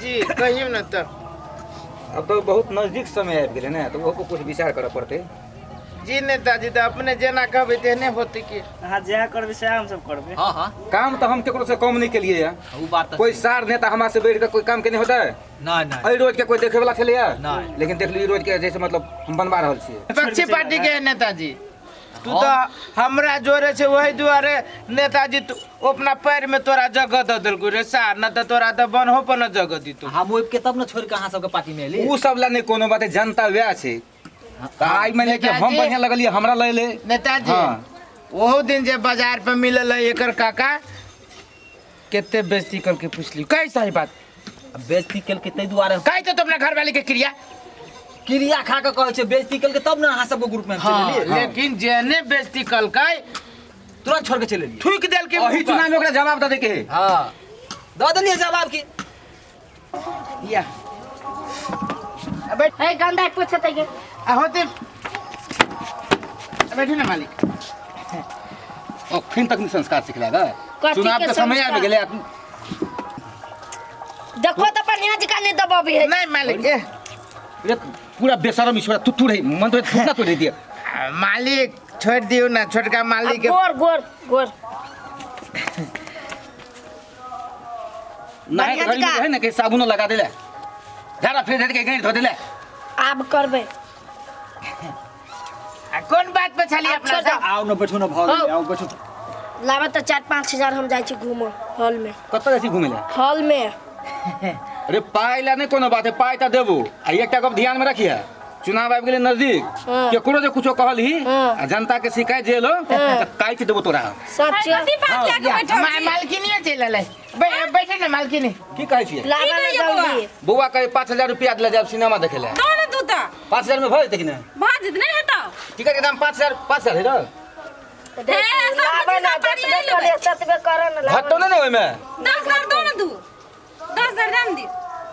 जी कहियो ना तो अब तो बहुत नजदीक समय आबि गेलै ने तो वो कुछ विचार करऽ पड़तै। जी नेताजी तो अपने जेना कहबै तेहने होते कि हाँ जहाँ करबे से हम सब करबे। हाँ हाँ काम तो हम केकरो से कम नहीं केलिए या वो बात तो कोई सही। सार नेता हमरा से बैठ के कोई काम के नहीं होता है। नहीं नहीं एहि रोज के कोई देखे वाला छलै या नहीं। लेकिन देख ली रोज के जैसे मतलब हम बनवा रहल छियै। विपक्षी पार्टी के है नेताजी तू तो हमरा जोरे से वही दुआरे नेताजी तू अपना पैर में तोरा जगह दे दिलकू रे सार न तो तोरा तो बनहो पर न जगह दी तू हम ओइब के तब न छोड़ के अहाँ सबके पार्टी में एली। उ सब ला नहीं कोनो बात है, जनता वह छै। त आई मैंने कि हम बढ़िया लगलिए हमरा ले ले नेताजी हाँ। ओहो दिन जे बाजार पे मिलल है एकर काका केते बेइज्जती करके पूछली कई सही बात अब बेइज्जती केल के तै दुआरे कई तो अपना घर वाले के क्रिया क्रिया खा के कहै छै बेइज्जती केल के तब न अहाँ सबके ग्रुप में हाँ, चल एलिए। लेकिन जेने बेइज्जती कलकै तुरंत छोड़ के चल एलिए। थूक देल के वही चुनाव में ओकरा जवाब दे के है। हाँ दऽ देलिए जवाब की। या अबे हे गंदा पूछत है होते बैठो ना मालिक और फिर तक संस्कार सिखलागा कथी चुनाव के के समय आबि संस्कार? गेलै। देखो तो बढ़िया जगह नहीं दबाबी है। नहीं मालिक ये पूरा बेशरम ईश्वर तू रही मन तो फुटना तो दे दिया। मालिक छोड़ दियो ना छोटका मालिक के गोर गोर गोर नहाए के घड़ी में है ना कि साबुन लगा देले झाड़ा फिर धर के गैर धो देले। आब करबे कौन बात पे छली अपना सब आओ न बैठो न भऽ गेलै आओ बैठो। लाबे तो 4-5 हजार हम जाय छी घूम हॉल में। कतऽ जाइ छी घुमै ले? हॉल में अरे पाई ला नहीं कोनो बात है, पाई त देबो आ एकटा गप ध्यान में रखिए चुनाव आबि गेलै नजदीक हाँ। केकरो जे कुछो कहलही हाँ। आ जनता के शिकायत जे लो हाँ। त काटि देबो तोरा। सच मालकिनी चल बैठे ना मालकिनी की कहै छियै? लाबे ना जल्दी बौआ कहे 5000 रुपया दिले जाब सिनेमा देखे ले। दोने दूता 5000 में भऽ जेतै कि नहीं? भाज नहीं हेता टिकट के दाम 5000 है ना। लाबे ना जतबे करे ततबे करे ना भट्टो लाबे। नहीं ओइ में 10,000 दोने दू 10,000 दाम दी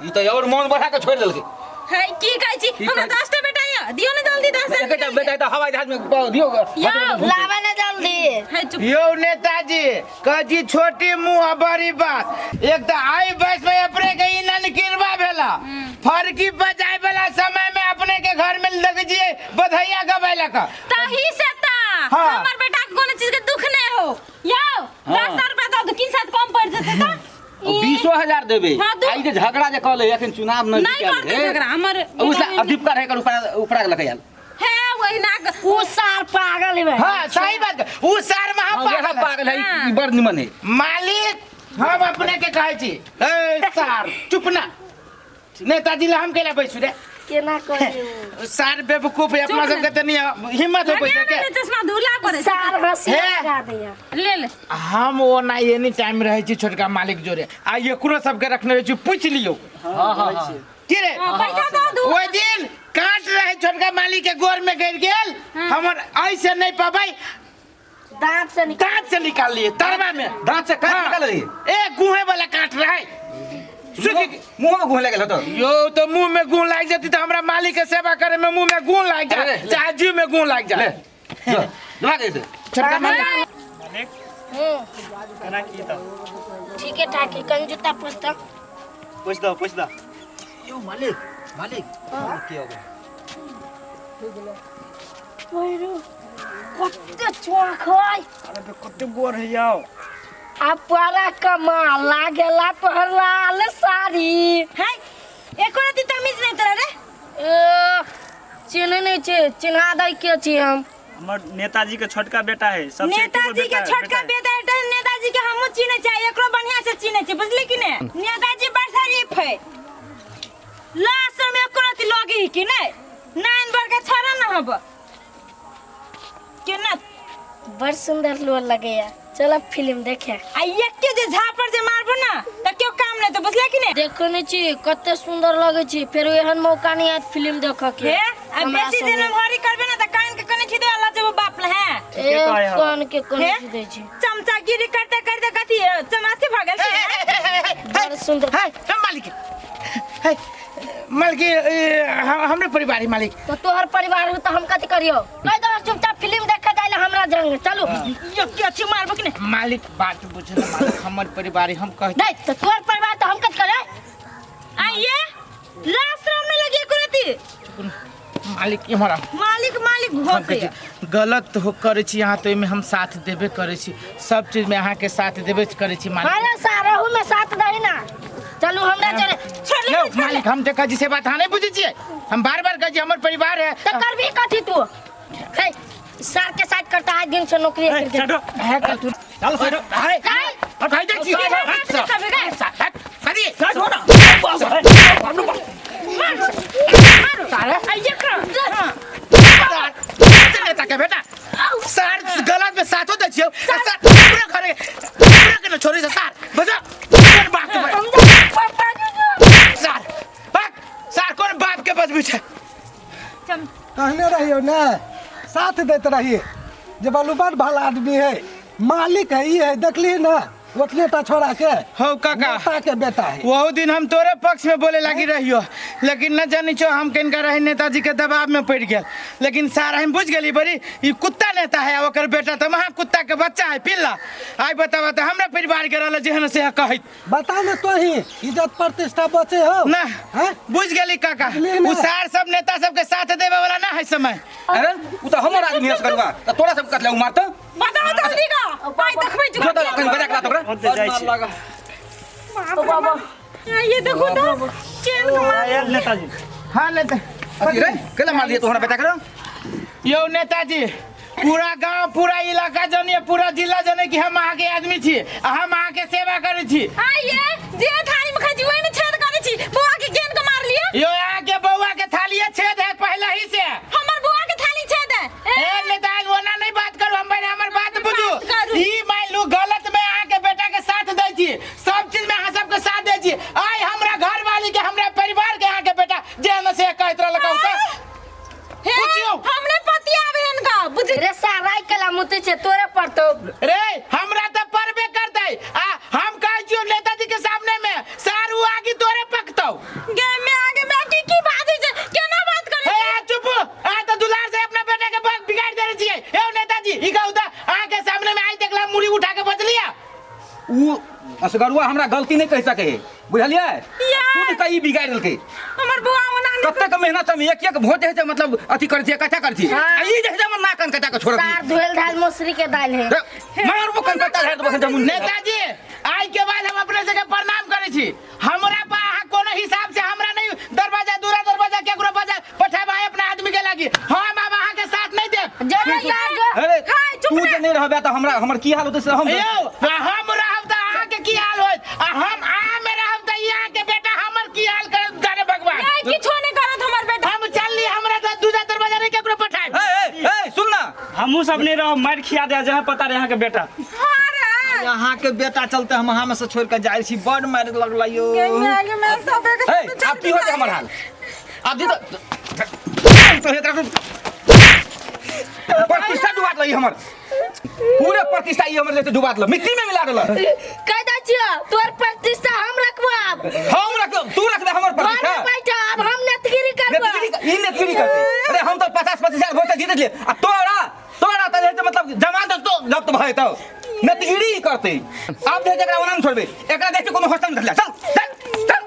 ई त और मन बढ़ा के छोड़ देलकै। है की कहै छी हमरा 10 टा बेटा या दियो ने जल्दी 10,000 एकटा बेटा त हवाई जहाज में दियो। लाबे ना जल्दी है चुप यो नेताजी कजी छोटी मुंह बड़ी बात एक तो आई बस में अपने के इनन किरवा भेला फरकी बजाए वाला समय में अपने के घर में लग जिए बधैया गबैला का ताही से ता हाँ। हमर बेटा के कोनो चीज के दुख नहीं हो यो 10,000 रुपया दो किन साथ कम पड़ जते ता 20,000 देबे। हाँ, दो। आई जे झगड़ा जे कहले एखन चुनाव नजदीक नहीं आयल करते है। झगड़ा हमर उसला अधिपका रहे कर ऊपर लगे यार। है वही ना उ सार पागल है। हाँ सही बात उ सार महा पागल पागल है हाँ। ई बड़ निमन है। मालिक हम अपने के कहै छी ए सार चुप ना नेताजी ला हम केला बैसु रे केना कहियो सार बेवकूफ है अपना सब के तनी हिम्मत हो पैसे के चश्मा धुला पड़े सार हंसी हे। लगा दिया। ले ले हम वो ना एनी टाइम रहे छी छोटका मालिक जोरे आ एकरो सब के रखने रहे छी पूछ लियो हां हां हां की रे पैसा दो दू वो दिन काट रहे छोटका मालिक के गोर में गिर गेल हमर ऐसे नहीं पाबै दांत से निकाल दांत से निकाल लिए तरवा में दांत से काट हाँ। निकाल रही। ए गुहे वाला काट रहे मुंह में घुले लगे तो यो तो मुंह में गुण लाग जाती तो हमरा मालिक के सेवा करे में मुंह में गुण लाग जाए अरे, ले। चाहे जीव में गुण लाग ले जाए जो दवा दे दे। छोटका मालिक मालिक केना की तो ठीक है ठाक है कहीं जूता पूछता पूछ दो यो मालिक मालिक की हो गया कत्ते चोख है अरे तो कत्ते गोर है याओ आ पारा कमाल लागेला पहलाल साड़ी है एको राती तमीज नहीं तोरा रे चिन्ह नहीं छे चिन्हा दई के छी हम हमर नेताजी के छोटका बेटा है सबसे नेताजी के छोटका बेटा है नेताजी के हमहु चिन्हे चाहिए एकरो बढ़िया से चिन्हे छै बुझली कि ने नेताजी बड़ शरीफ है लाश में एको राती लगी कि नहीं नाइन बर का छोरा न हब केना बड़ सुंदर लो लगे यार चलो फिल्म देखे आ एक के जे झापर जे मारबो ना त क्यों काम नहीं तो बुझले कि ने देखो नहीं छी कत्ते सुंदर लगे छी फिर एहन मौका नहीं आत फिल्म देखे के हे आ बेटी दिन भरी करबे ना त कान के कने छिदे वाला जब बाप ले है ए कान के कोन हे? छी दे छी चमचागिरी करते करते कथी चमाचे भागल छी बड़ सुंदर है मालिक है मालिक हमरे परिवार है मालिक तो तोहर परिवार हो तो हम कथी करियो कह दो चुपचाप फिल्म देखे जाइले हमरा जंग चलो यो के अच्छी मारबो कि ने मालिक बात बुझे ना मालिक हमर परिवार है हम कह नहीं तो तोहर परिवार तो हम कथी करे मालिक हमारा मालिक मालिक घोसे गलत हो करे छी यहाँ तो में हम साथ देबे करे छी सब चीज में अहाँ के साथ देबे करे छी मालिक अरे सारा हूँ मैं साथ दही ना चलू हमरा चले छोड़ लो ले मालिक हम देखा जी से बात हाँ नहीं बुझे छिए हम बार बार कह हमर परिवार है तो कर भी कथी तू हे सर के साथ करता है दिन से नौकरी करके छोड़ो है कर तू चल छोड़ो अरे चल अब भाई देख छी कदी सारे आइए कर नेता के बेटा सर गलत में साथो दे छियो सर पूरा करे पूरा के न छोड़ी से सर बजा कौन बाप के सर कौन बाप के बजबी छे कहने रहियो ना साथ देते रहिए जब बलुबान भला आदमी है मालिक है ये है देखली ना उतने टा छोड़ा के हो काका नेता के बेटा है वो दिन हम तोरे पक्ष में बोले लगी रहियो लेकिन न जानी छो हम किनका रहे नेताजी के दबाव में पड़ गया लेकिन सारा हम बुझ गली बड़ी ये कुत्ता नेता है ओकर बेटा तो वहाँ कुत्ता के बच्चा है पिल्ला आई बतावा तो हमरा परिवार के रहल जेहन से कहत बता ना तो ही इज्जत प्रतिष्ठा बचे हो ना हैं? बुझ गली काका बुझलिए ना? उ सार सब नेता सब के साथ देवे वाला ना है समय अरे उ तो हमर आदमी है करवा तो तोरा सब कतले उ मारत बताओ जल्दी का भाई देखबै जो तो कहीं बजा के तोरा होते जाइ छी बाबा ये देखो तो चेन का आयल नेताजी हाँ नेता अरे रे केला मार दिए तोहरा बेटा करो यो नेताजी पूरा गांव पूरा इलाका जानिए पूरा जिला जाने कि हम आगे आदमी छी हम आगे सेवा करे छी आइए जे थाली में खजी वही ने छेद करे छी बुआ के गेंद को मार लिए यो आगे बउआ के थाली छेद है पहले ही से हमर बुआ के थाली छेद है ए नेता ओना नहीं बात करो हम पहले हमर बात बुझू करू। ई मान लू गलत में आके बेटा के साथ दै छी सब चीज में अहाँ सबके साथ दै छी आई हमरा घर वाली के हमरा परिवार के आके बेटा जे न से कहत रहल कहू त पूछियो हमने पतिया बहन का बुझ रे साराई कला मुते छे तोरे पर तो रे हमरा त परबे करतै आ हम कहै छियो नेताजी के सामने में सारू आगे तोरे पकतौ गेम में आगे मैं की बात है केना बात करे ए चुप आ त दुलार से अपना बेटा के पग बिगाड़ दे रही है ए नेताजी ई कहू त आके सामने में आई देखला मुड़ी उठा के बच लिया उ असगरुआ हमरा गलती नहीं कह सके बुझलिए तू भी कई बिगाड़ देलके हमर बुआ ओना कत्ते के मेहनत में एक वोट है मतलब अथी करती है कथा करती है हाँ। ई जैसे मन नाकन कथा के छोड़ सार धोल धाल मौसरी के दाल है मार वो कन कथा है तो बखन जमुन नेताजी आई के बाद हम अपने से प्रणाम करे छी हमरा पा अहाँ कोनो हिसाब से हमरा नहीं दरवाजा दूरा दरवाजा केकरो बजा पठाबा अपना आदमी के लागी हम अब अहाँ के साथ नहीं देब जो सार जो अरे तू जे नहीं रहबे त हमरा हमर की हाल होते से हम यौ हम रहब त अहाँ के की हाल होत आ हम आ में रहब त यहाँ के बेटा हमर की हाल करब जाने भगवान नहीं किछो नहीं करत हमर बेटा हम चलली हमरा त दूसरा दरवाजा नहीं केकरो पठाब ए सुन ना हमहू सब नहीं रहो मार खिया दे जहाँ पता रहे यहाँ के बेटा अरे यहाँ के बेटा चलते हम में से छोड़ के जाए छी बड़ मार लगला यो गेम में आगे मैं सब एक ए अब की होते हमर हाल अब जी तो एकरा प्रतिष्ठा डुबात लई हमर पूरे प्रतिष्ठा ई हमर जैसे डुबात ल मिट्टी में मिला देला कह दै छियो तोर प्रतिष्ठा हम रखबो अब हम रख तू रख दे हमर घर प्रतिष्ठा में बैठा अब हम नेतगिरी करबो ई नेतगिरी करते अरे हम तो 50-25 वोट जीत लिए आ तोरा त जैसे मतलब जमानत तो जब्त भए तो नेतगिरी करते अब जकरा ओना छोड़बे एकरा देख के कोनो हॉस्टल में धर ले चल चल